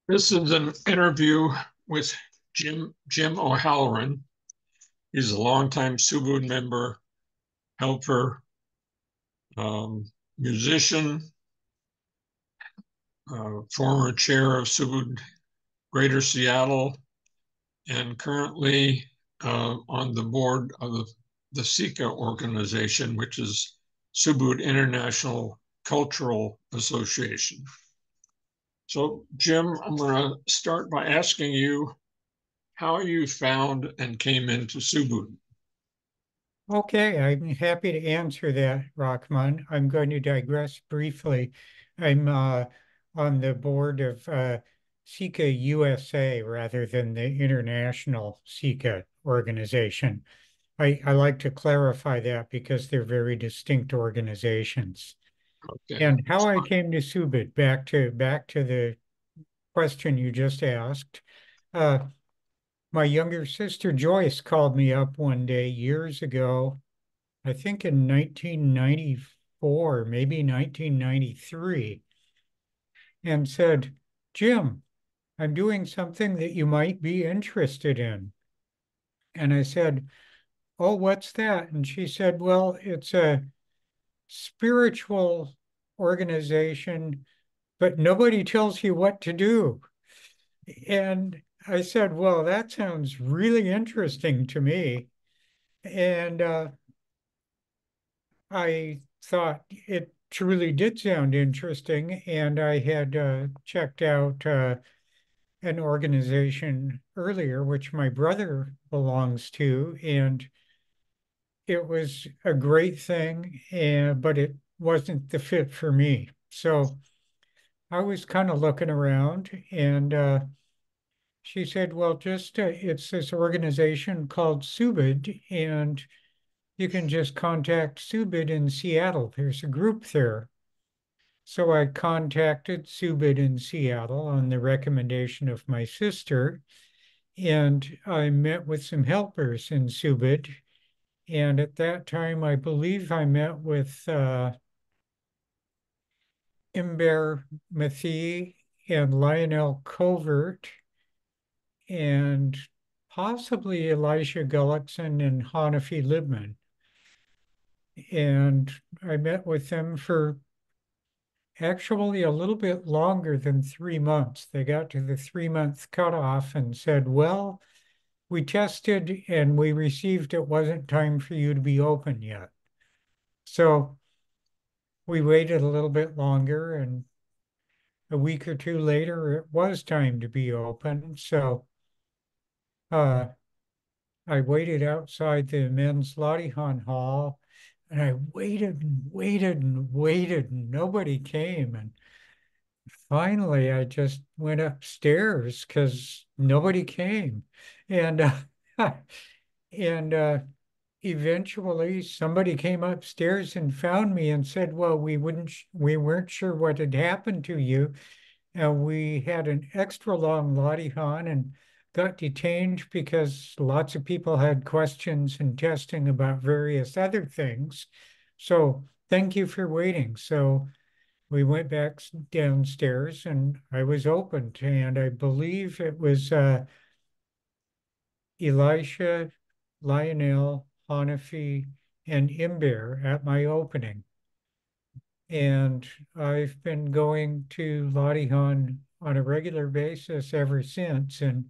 This is an interview with Jim O'Halloran. He's a longtime Subud member, helper, musician, former chair of Subud Greater Seattle, and currently on the board of the SICA organization, which is Subud International Cultural Association. So, Jim, I'm going to start by asking you how you found and came into Subud. Okay, I'm happy to answer that, Rahman. I'm going to digress briefly. I'm on the board of SICA USA rather than the International SICA organization. I like to clarify that because they're very distinct organizations. Okay. And how I came to Subud, back to the question you just asked. Uh, my younger sister Joyce called me up one day years ago, I think in 1994, maybe 1993, and said, Jim, I'm doing something that you might be interested in. And I said, oh, what's that? And she said, well, it's a spiritual organization, but nobody tells you what to do. And I said, well, that sounds really interesting to me. And I thought it truly did sound interesting, and I had checked out an organization earlier, which my brother belongs to, and it was a great thing, and but it wasn't the fit for me. So I was kind of looking around, and she said, "Well, just it's this organization called Subud, and you can just contact Subud in Seattle. There's a group there." So I contacted Subud in Seattle on the recommendation of my sister, and I met with some helpers in Subud. And at that time, I believe I met with Imber Mathie and Lionel Covert and possibly Elisha Gullickson and Hanafi Libman. And I met with them for actually a little bit longer than 3 months. They got to the 3 month cutoff and said, well, we tested and we received it wasn't time for you to be open yet. So we waited a little bit longer, and a week or two later, it was time to be open. So uh, I waited outside the men's Lottie Hall, and I waited and waited and waited, and nobody came. And finally, I just went upstairs because nobody came. And and eventually somebody came upstairs and found me and said, well, we weren't sure what had happened to you. And we had an extra long Lottie and got detained because lots of people had questions and testing about various other things. So thank you for waiting. So we went back downstairs and I was opened, and I believe it was Elisha, Lionel, Hanafi, and Imber at my opening. And I've been going to Latihan on a regular basis ever since. And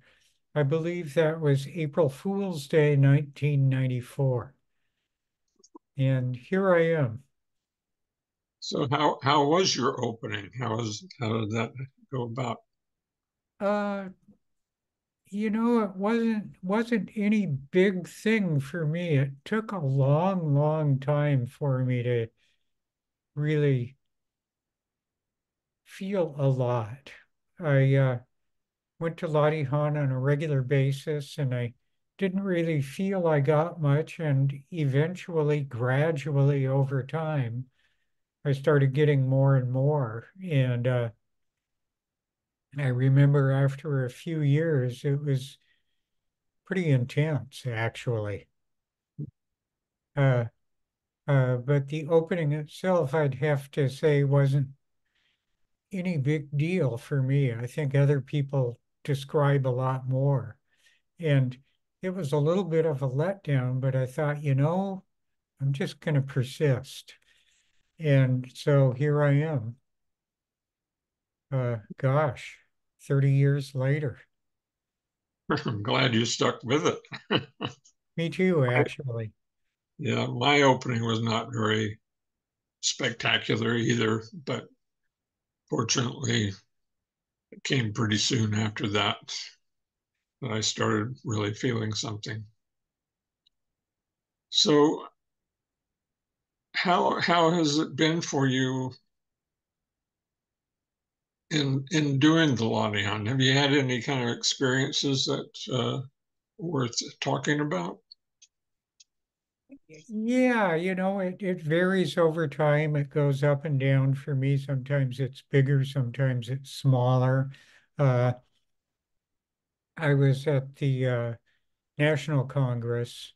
I believe that was April Fool's Day, 1994. And here I am. So how was your opening? How did that go about? Uh, it wasn't any big thing for me. It took a long, long time for me to really feel a lot. I went to Latihan on a regular basis, and I didn't really feel I got much. And eventually, gradually over time, I started getting more and more. And I remember after a few years, it was pretty intense, actually. Uh, but the opening itself, I'd have to say, wasn't any big deal for me. I think other people describe a lot more. And it was a little bit of a letdown, but I thought, I'm just going to persist. And so here I am, gosh, 30 years later. I'm glad you stuck with it. Me too, actually. Yeah, my opening was not very spectacular either, but fortunately, it came pretty soon after that that I started really feeling something. So, how has it been for you in doing the Lottie Hunt? Have you had any kind of experiences that worth talking about? Yeah, it varies over time. It goes up and down for me. Sometimes it's bigger, sometimes it's smaller. Uh, I was at the National Congress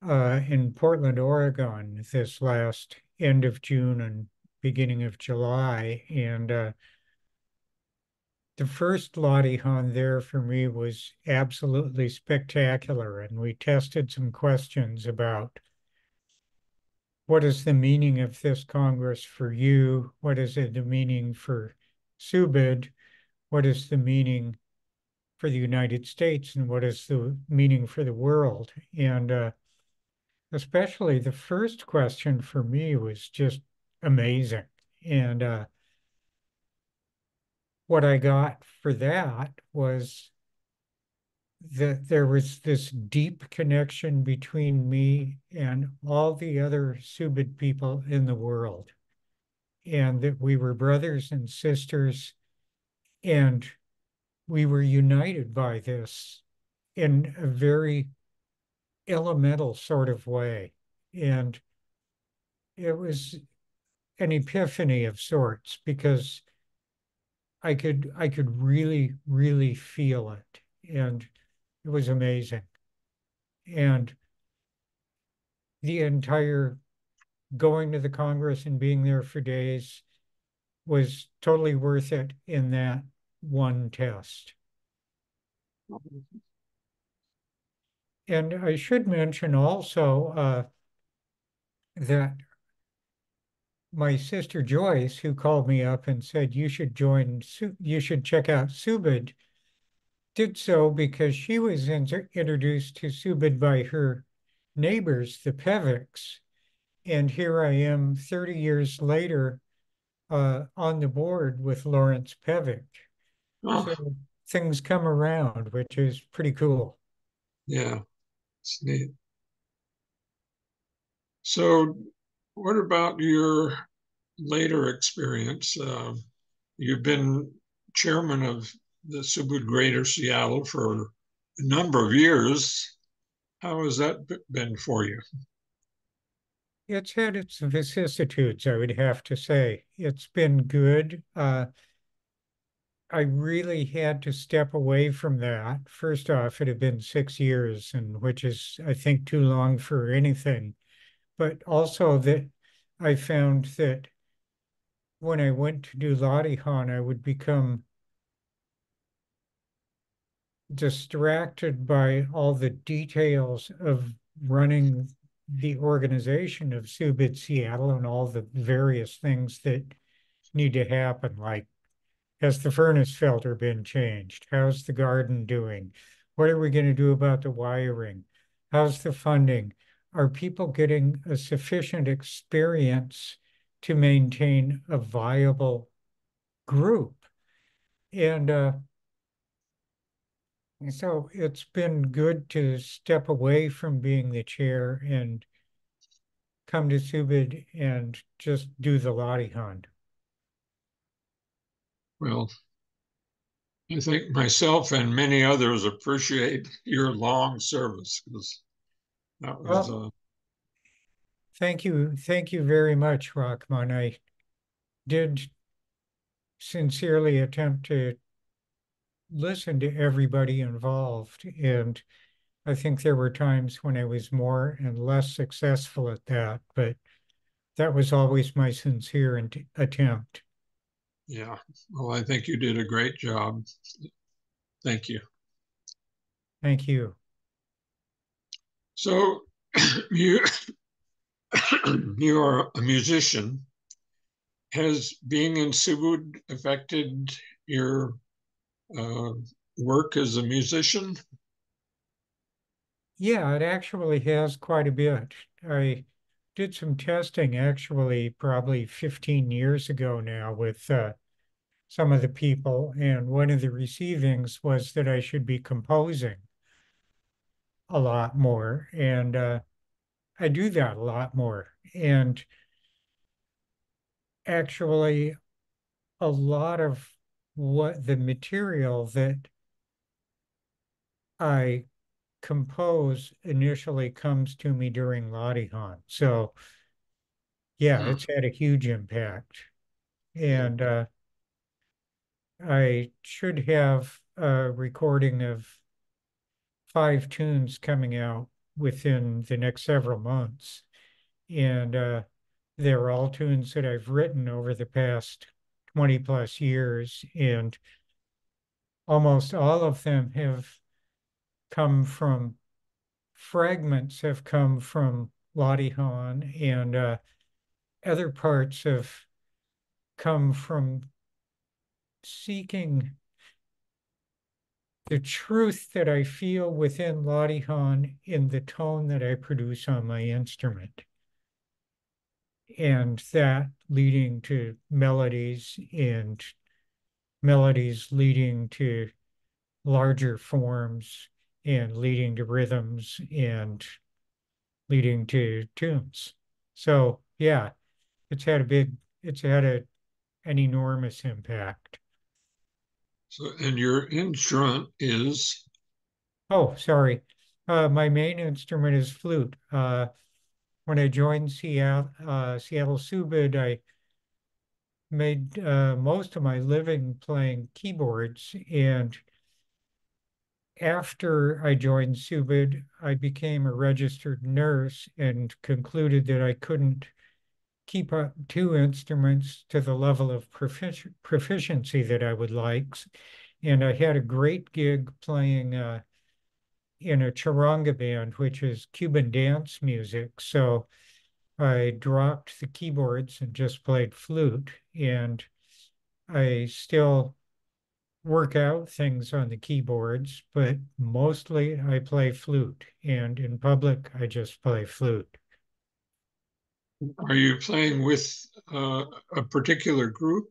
in Portland, Oregon this last end of June and beginning of July. And the first Lottie Hon there for me was absolutely spectacular. And we tested some questions about what is the meaning of this Congress for you? What is the meaning for Subud? What is the meaning for the United States? And what is the meaning for the world? And especially the first question for me was just amazing. And what I got for that was that there was this deep connection between me and all the other Subud people in the world, and that we were brothers and sisters, and we were united by this in a very elemental sort of way. And it was an epiphany of sorts because I could really, really feel it. And it was amazing. And the entire going to the Congress and being there for days was totally worth it in that one test. And I should mention also that my sister Joyce, who called me up and said, you should check out Subud, did so because she was introduced to Subud by her neighbors, the Peviks. And here I am 30 years later on the board with Lawrence Pevick. Oh, So things come around, which is pretty cool. yeah, it's neat. So, what about your later experience? You've been chairman of the Subud Greater Seattle for a number of years. How has that been for you? It's had its vicissitudes, I would have to say. It's been good. I really had to step away from that. First off, it had been 6 years, and which is, I think, too long for anything. But also that I found that when I went to do Latihan, I would become distracted by all the details of running the organization of Subud Seattle and all the various things that need to happen, like has the furnace filter been changed? How's the garden doing? What are we going to do about the wiring? How's the funding? Are people getting a sufficient experience to maintain a viable group? And so it's been good to step away from being the chair and come to Subid and just do the Lottie hunt. Well, I think myself and many others appreciate your long service because that was, Well, thank you. Thank you very much, Rockman. I did sincerely attempt to listen to everybody involved. And I think there were times when I was more and less successful at that, but that was always my sincere attempt. Yeah. Well, I think you did a great job. Thank you. Thank you. So you you are a musician. Has being in Subud affected your uh, work as a musician? Yeah, it actually has quite a bit. I did some testing actually probably 15 years ago now with some of the people, and one of the receivings was that I should be composing a lot more, and I do that a lot more. And actually, a lot of what the material that I compose initially comes to me during Ladihan. So yeah, Hmm. it's had a huge impact. Yeah. And I should have a recording of 5 tunes coming out within the next several months. And they're all tunes that I've written over the past 20 plus years. And almost all of them have come from fragments, have come from Ladihan, and other parts have come from seeking the truth that I feel within Ladihan in the tone that I produce on my instrument. And that leading to melodies, and melodies leading to larger forms, and leading to rhythms, and leading to tunes. So yeah, it's had an enormous impact. So, and your instrument is, Oh, sorry. My main instrument is flute. When I joined Seattle Subud, I made most of my living playing keyboards. And after I joined Subud, I became a registered nurse and concluded that I couldn't keep up two instruments to the level of proficiency that I would like. And I had a great gig playing in a charanga band, which is Cuban dance music. So I dropped the keyboards and just played flute. And I still work out things on the keyboards, but mostly I play flute. And in public, I just play flute. are you playing with a particular group?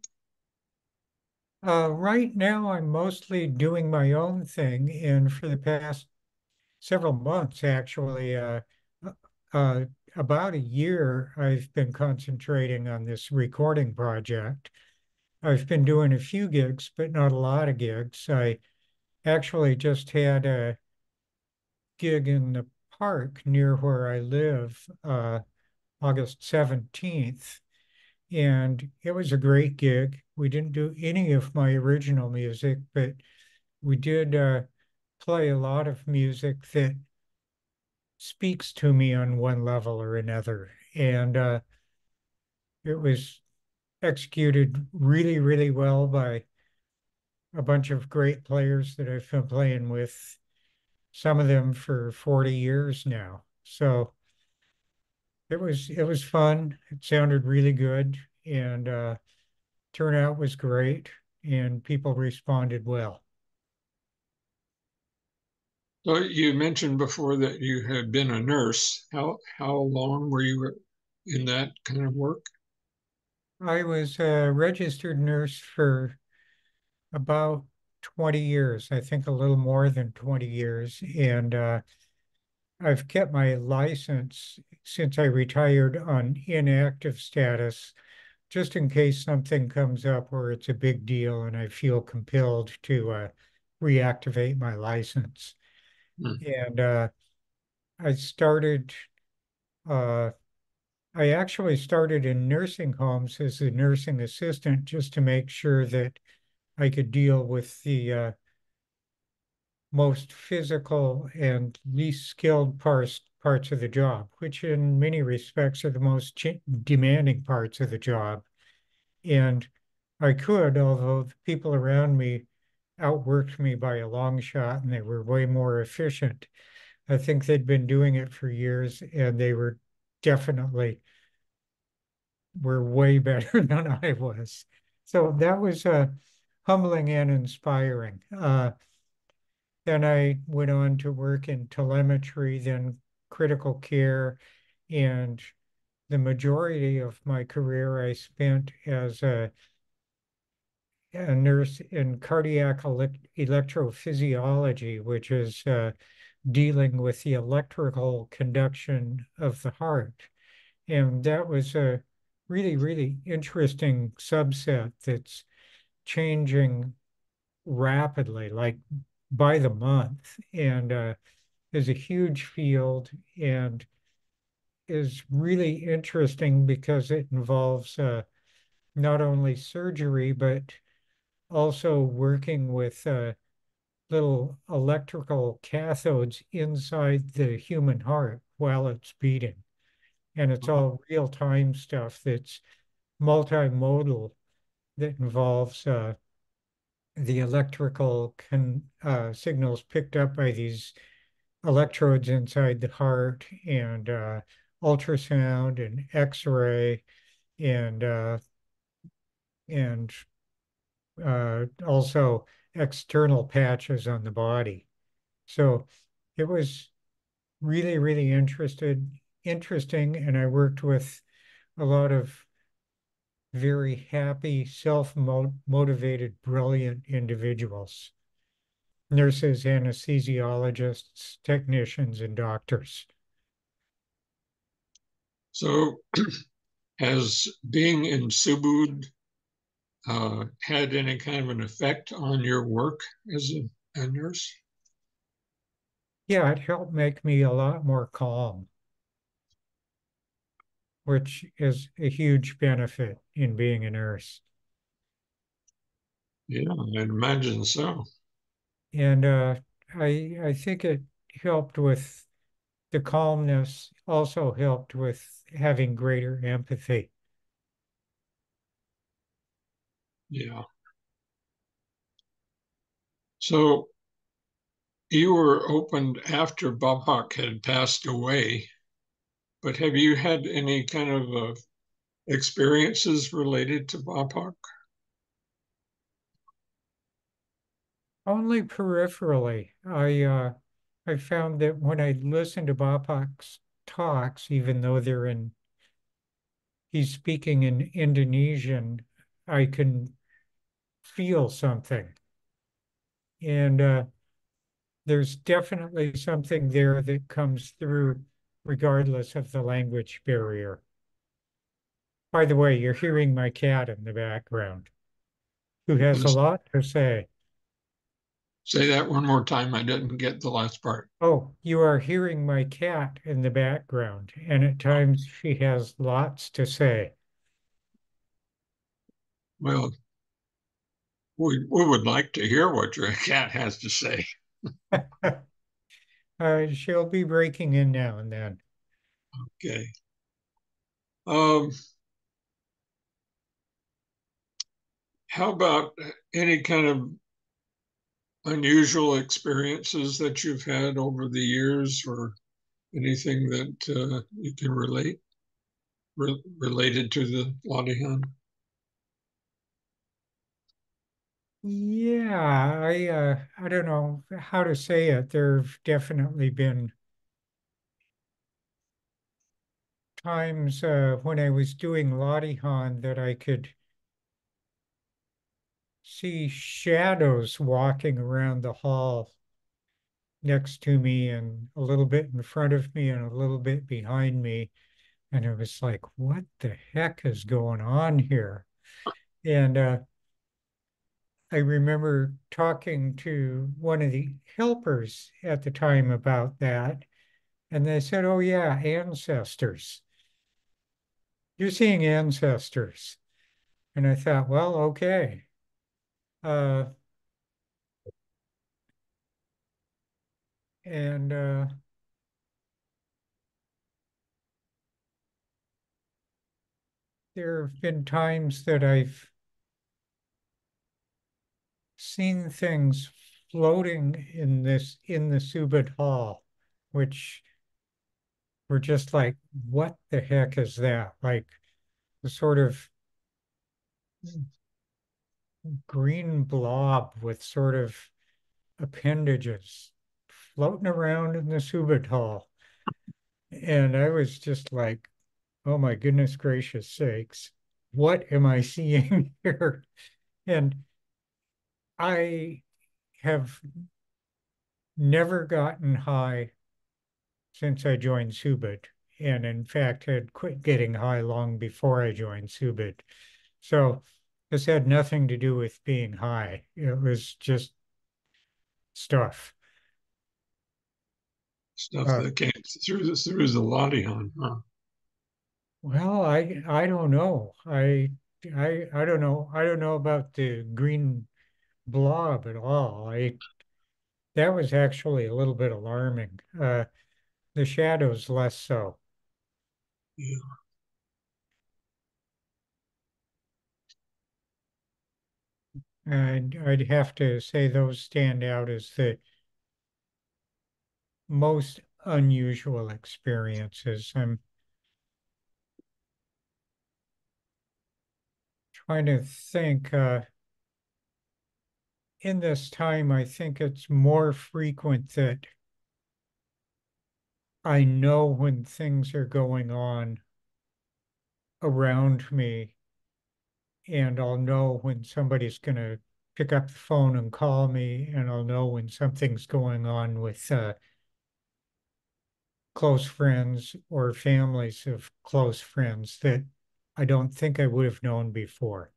Right now, I'm mostly doing my own thing. And for the past several months, actually, uh, uh, about a year, I've been concentrating on this recording project. I've been doing a few gigs, but not a lot of gigs. I actually just had a gig in the park near where I live, August 17th, and it was a great gig. We didn't do any of my original music, but we did play a lot of music that speaks to me on one level or another. And it was executed really, really well by a bunch of great players that I've been playing with, some of them for 40 years now. So it was fun. It sounded really good, and turnout was great, and people responded well. So you mentioned before that you had been a nurse. How long were you in that kind of work? I was a registered nurse for about 20 years, I think a little more than 20 years, and I've kept my license since I retired on inactive status, just in case something comes up where it's a big deal and I feel compelled to reactivate my license. Hmm. And I started, uh, I actually started in nursing homes as a nursing assistant just to make sure that I could deal with the most physical and least skilled parts of the job, which in many respects are the most demanding parts of the job. And I could, although the people around me outworked me by a long shot and they were way more efficient. I think they'd been doing it for years and they were definitely were way better than I was. So that was humbling and inspiring. Then I went on to work in telemetry, then critical care, and the majority of my career I spent as a nurse in cardiac electrophysiology, which is dealing with the electrical conduction of the heart. And that was a really, really interesting subset that's changing rapidly, like by the month, and is a huge field and is really interesting because it involves not only surgery, but also working with little electrical cathodes inside the human heart while it's beating. And it's all real-time stuff that's multimodal that involves the electrical signals picked up by these electrodes inside the heart and ultrasound and X-ray and and also external patches on the body. So it was really, really interesting, and I worked with a lot of very happy, self-motivated, brilliant individuals, nurses, anesthesiologists, technicians, and doctors. So, has being in Subud had any kind of an effect on your work as a nurse? Yeah, it helped make me a lot more calm, which is a huge benefit in being a nurse. Yeah, I'd imagine so. And I think it helped with the calmness, also helped with having greater empathy. Yeah. So you were opened after Babak had passed away, but have you had any kind of experiences related to Babak? Only peripherally. I found that when I listen to Bapak's talks, even though he's speaking in Indonesian, I can feel something. And there's definitely something there that comes through regardless of the language barrier. By the way, you're hearing my cat in the background, who has a Yes. lot to say. Say that one more time. I didn't get the last part. Oh, you are hearing my cat in the background, and at times she has lots to say. Well, we would like to hear what your cat has to say. She'll be breaking in now and then. Okay. Um, how about any kind of unusual experiences that you've had over the years or anything that you can related to the Ladihan? Yeah, I don't know how to say it. There've definitely been times when I was doing Lottie that I could see shadows walking around the hall next to me and a little bit in front of me and a little bit behind me. And it was like, what the heck is going on here? And I remember talking to one of the helpers at the time about that. And they said, oh, yeah, ancestors. You're seeing ancestors. And I thought, well, okay. Uh, and there have been times that I've seen things floating in the Subud Hall, which were just like, what the heck is that? Like the sort of green blob with sort of appendages floating around in the Subud Hall. And I was just like, oh my goodness gracious sakes, what am I seeing here? And I have never gotten high since I joined Subud. And in fact, had quit getting high long before I joined Subud. So this had nothing to do with being high. It was just stuff. Stuff Uh, that came through the Latihan, huh? well, I don't know. I don't know. I don't know about the green blob at all. I That was actually a little bit alarming. The shadows less so. Yeah. And I'd have to say those stand out as the most unusual experiences. I'm trying to think, in this time, I think it's more frequent that I know when things are going on around me, and I'll know when somebody's going to pick up the phone and call me, and I'll know when something's going on with close friends or families of close friends that I don't think I would have known before.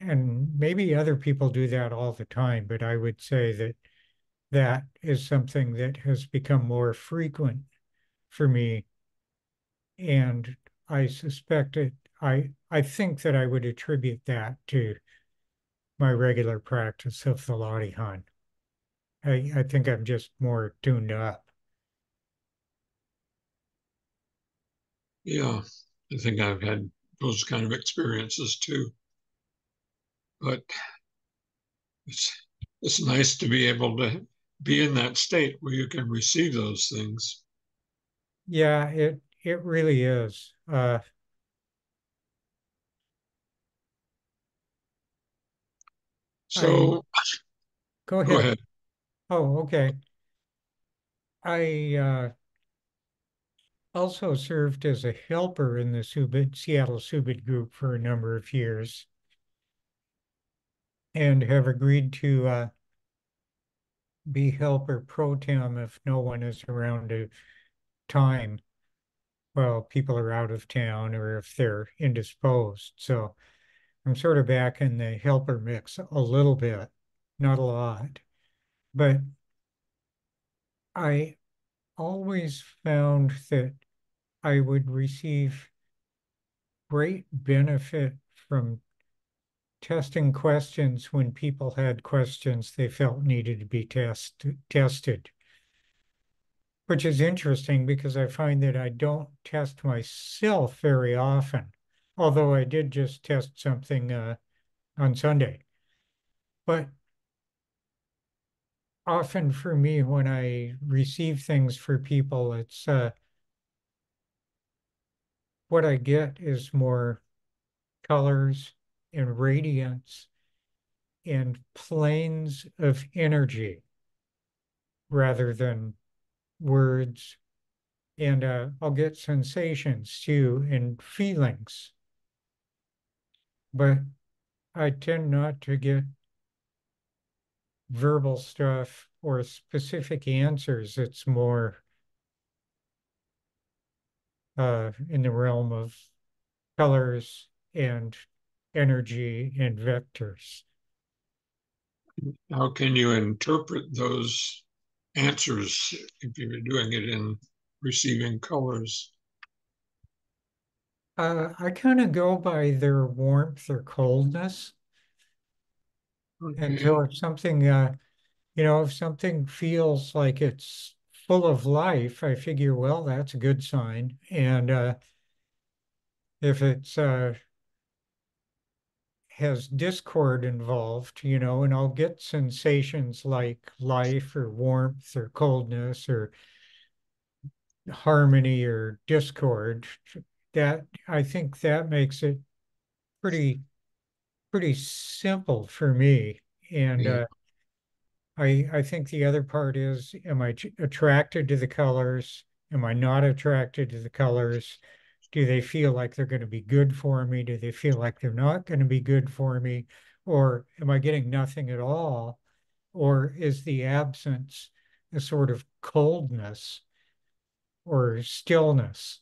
And maybe other people do that all the time, but I would say that that is something that has become more frequent for me. And I suspect it, I think that I would attribute that to my regular practice of the Lottie Hunt. I think I'm just more tuned up. Yeah, I think I've had those kind of experiences too. But it's it's nice to be able to be in that state where you can receive those things. Yeah, it really is. I So Go go ahead. ahead. Oh, okay. I also served as a helper in the Seattle Subud group for a number of years and have agreed to be helper pro tem if no one is around to time while people are out of town or if they're indisposed. So I'm sort of back in the helper mix a little bit, not a lot, but I always found that I would receive great benefit from testing questions when people had questions they felt needed to be tested, which is interesting because I find that I don't test myself very often, although I did just test something on Sunday. But often for me, when I receive things for people, it's what I get is more colors and radiance and planes of energy rather than words. And I'll get sensations too and feelings, but I tend not to get verbal stuff or specific answers. It's more in the realm of colors and energy and vectors. How can you interpret those answers if you're doing it in receiving colors? I kind of go by their warmth or coldness. And Okay. so if something, if something feels like it's full of life, I figure, well, that's a good sign. And if it's has discord involved, and I'll get sensations like life or warmth or coldness or harmony or discord. That I think that makes it pretty pretty simple for me. And Yeah. I think the other part is, am I attracted to the colors? Am I not attracted to the colors? Do they feel like they're going to be good for me? Do they feel like they're not going to be good for me? Or am I getting nothing at all? Or is the absence a sort of coldness or stillness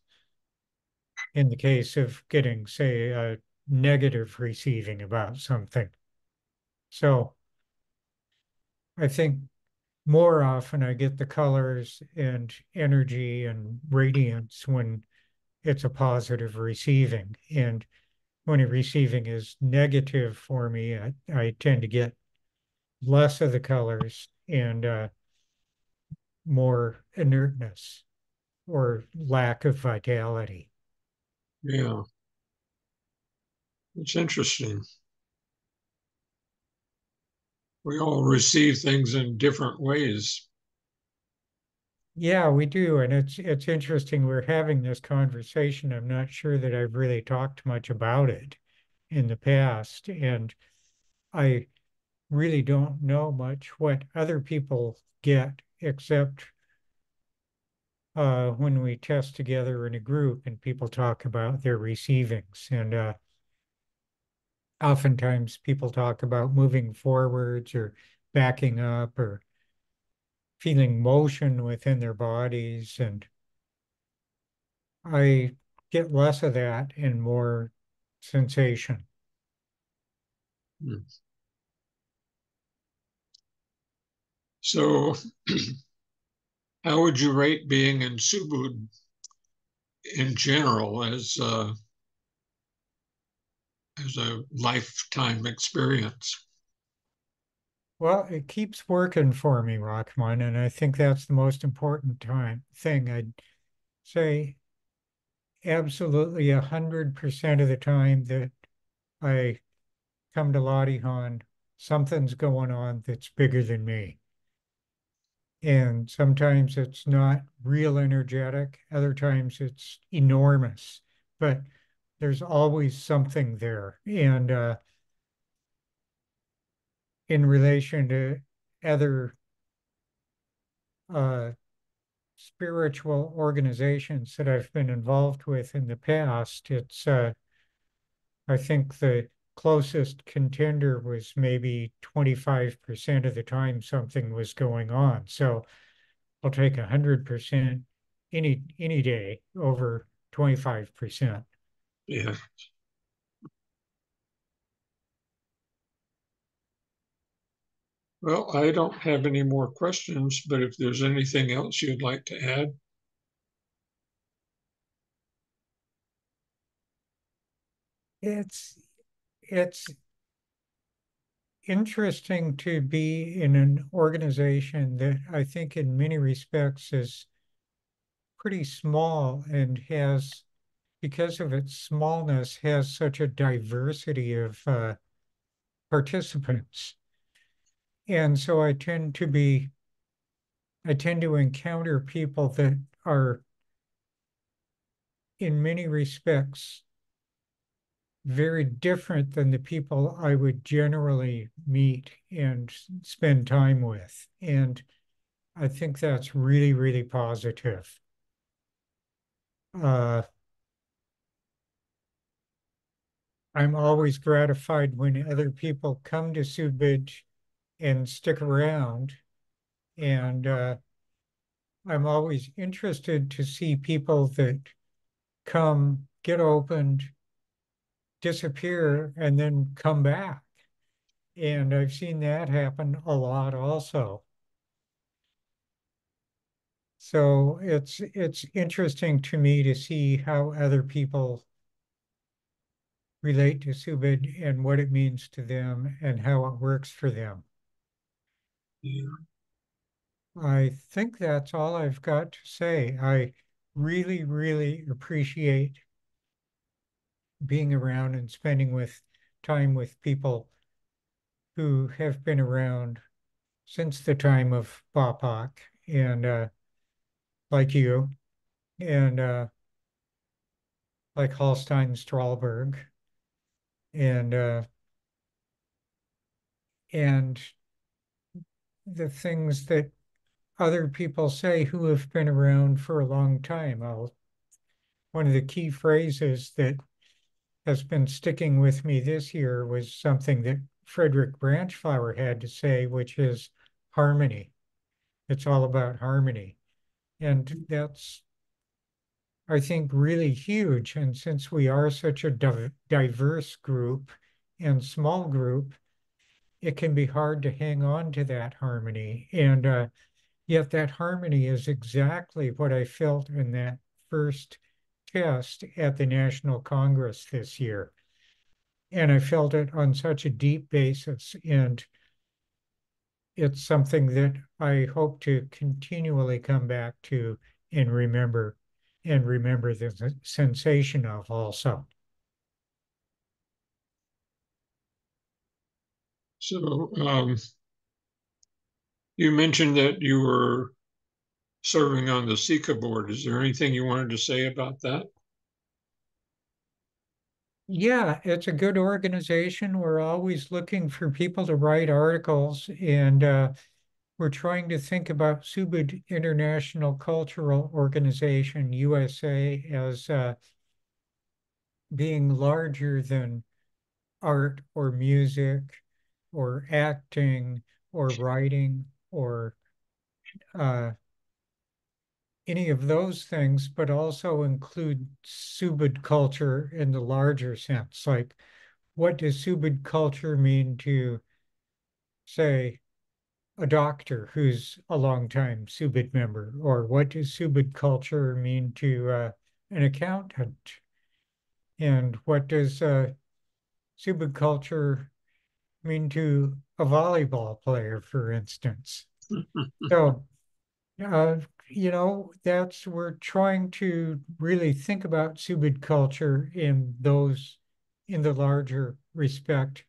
in the case of getting, say, a negative receiving about something? So I think more often I get the colors and energy and radiance when it's a positive receiving. And when a receiving is negative for me, I tend to get less of the colors and more inertness or lack of vitality. Yeah. It's interesting. We all receive things in different ways. Yeah, we do. And it's interesting we're having this conversation. I'm not sure that I've really talked much about it in the past. And I really don't know much what other people get except when we test together in a group and people talk about their receivings. And oftentimes people talk about moving forwards or backing up or feeling motion within their bodies. And I get less of that and more sensation. Hmm. So, how would you rate being in Subud in general as a lifetime experience? Well, it keeps working for me, Rockman, and I think that's the most important thing. I'd say absolutely 100% of the time that I come to Lottie something's going on that's bigger than me. And sometimes it's not real energetic, other times it's enormous, but there's always something there. And in relation to other uh, spiritual organizations that I've been involved with in the past, I think the closest contender was maybe 25% of the time something was going on. So I'll take 100% any day over 25%. Yeah. Well, I don't have any more questions, but if there's anything else you'd like to add, It's it's interesting to be in an organization that I think in many respects is pretty small and has, because of its smallness, has such a diversity of participants. And so I tend to encounter people that are in many respects very different than the people I would generally meet and spend time with. And I think that's really, really positive. Uh, I'm always gratified when other people come to Subid and stick around. And I'm always interested to see people that come, get opened, disappear, and then come back. And I've seen that happen a lot also. So it's interesting to me to see how other people relate to Subid and what it means to them and how it works for them. yeah, I think that's all I've got to say. I really, really appreciate being around and spending with time with people who have been around since the time of BAPOC and like you and like Hallstein Stralberg and and the things that other people say who have been around for a long time. One of the key phrases that has been sticking with me this year was something that Frederick Branchflower had to say, which is harmony. It's all about harmony. And that's, I think, really huge. And since we are such a diverse group and small group, it can be hard to hang on to that harmony. And yet that harmony is exactly what I felt in that first test at the National Congress this year. And I felt it on such a deep basis. And it's something that I hope to continually come back to and remember the sensation of also. So you mentioned that you were serving on the SICA board. Is there anything you wanted to say about that? Yeah, it's a good organization. We're always looking for people to write articles, and we're trying to think about Subud International Cultural Organization, USA, as being larger than art or music or acting or writing or uh, any of those things, but also include Subud culture in the larger sense. Like, what does Subud culture mean to, say, a doctor who's a longtime Subud member? Or what does Subud culture mean to an accountant? And what does Subud culture mean to a volleyball player, for instance? So, uh, we're trying to really think about Subud culture in the larger respect,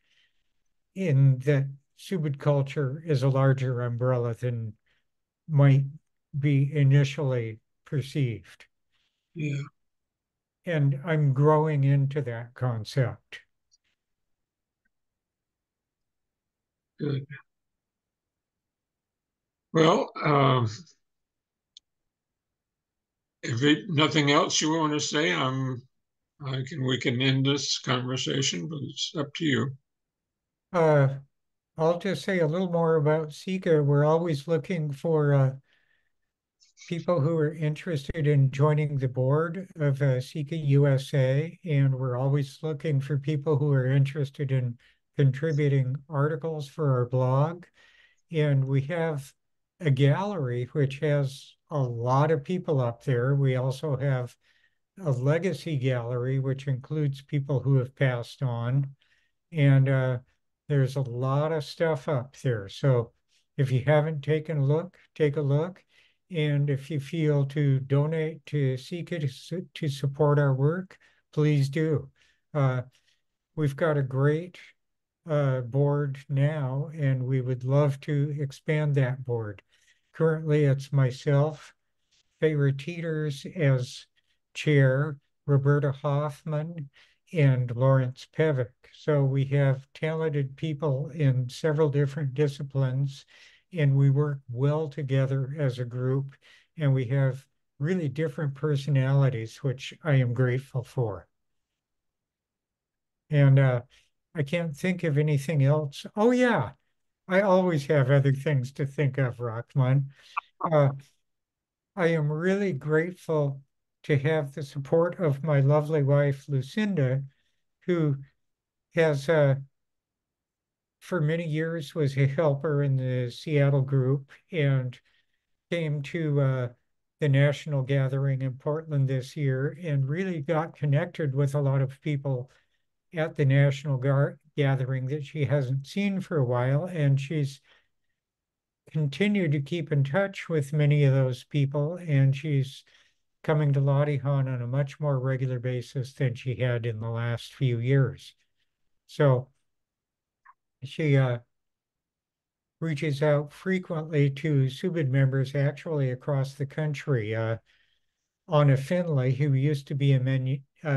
in that Subud culture is a larger umbrella than might be initially perceived. Yeah, And I'm growing into that concept. good. Well, nothing else you want to say, we can end this conversation, but it's up to you. Uh, I'll just say a little more about SICA. We're always looking for people who are interested in joining the board of SICA USA, and we're always looking for people who are interested in contributing articles for our blog. And we have a gallery which has a lot of people up there. We also have a legacy gallery, which includes people who have passed on. And there's a lot of stuff up there. So if you haven't taken a look, take a look. And if you feel to donate to SICA to support our work, please do. Uh, we've got a great board now, and we would love to expand that board. Currently, it's myself, Feyre Teeters as chair, Roberta Hoffman, and Lawrence Pevick. So we have talented people in several different disciplines, and we work well together as a group, and we have really different personalities, which I am grateful for. And I can't think of anything else. Oh, yeah, I always have other things to think of, Rockman. Uh, I am really grateful to have the support of my lovely wife, Lucinda, who has, for many years, was a helper in the Seattle group and came to the national gathering in Portland this year and really got connected with a lot of people at the national gathering that she hasn't seen for a while. And she's continued to keep in touch with many of those people. And she's coming to Lottie on a much more regular basis than she had in the last few years. So she reaches out frequently to Subud members actually across the country. Anna Finlay, who used to be a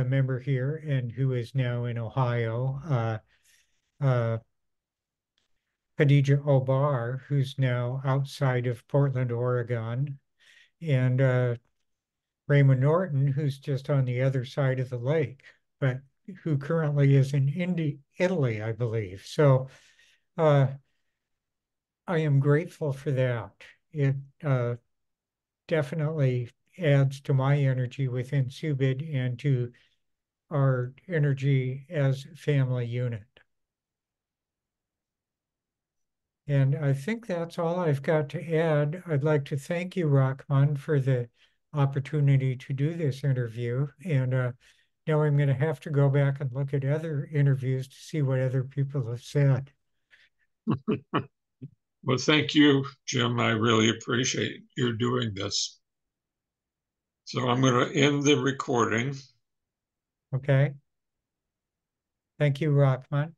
member here and who is now in Ohio, Khadija Obar, who's now outside of Portland, Oregon, and Raymond Norton, who's just on the other side of the lake, but who currently is in Italy, I believe. So uh, I am grateful for that. It definitely adds to my energy within Subud and to our energy as family unit. And I think that's all I've got to add. I'd like to thank you, Rahman, for the opportunity to do this interview. And now I'm going to have to go back and look at other interviews to see what other people have said. Well, thank you, Jim. I really appreciate you doing this. So I'm going to end the recording. Okay. Thank you, Rahman.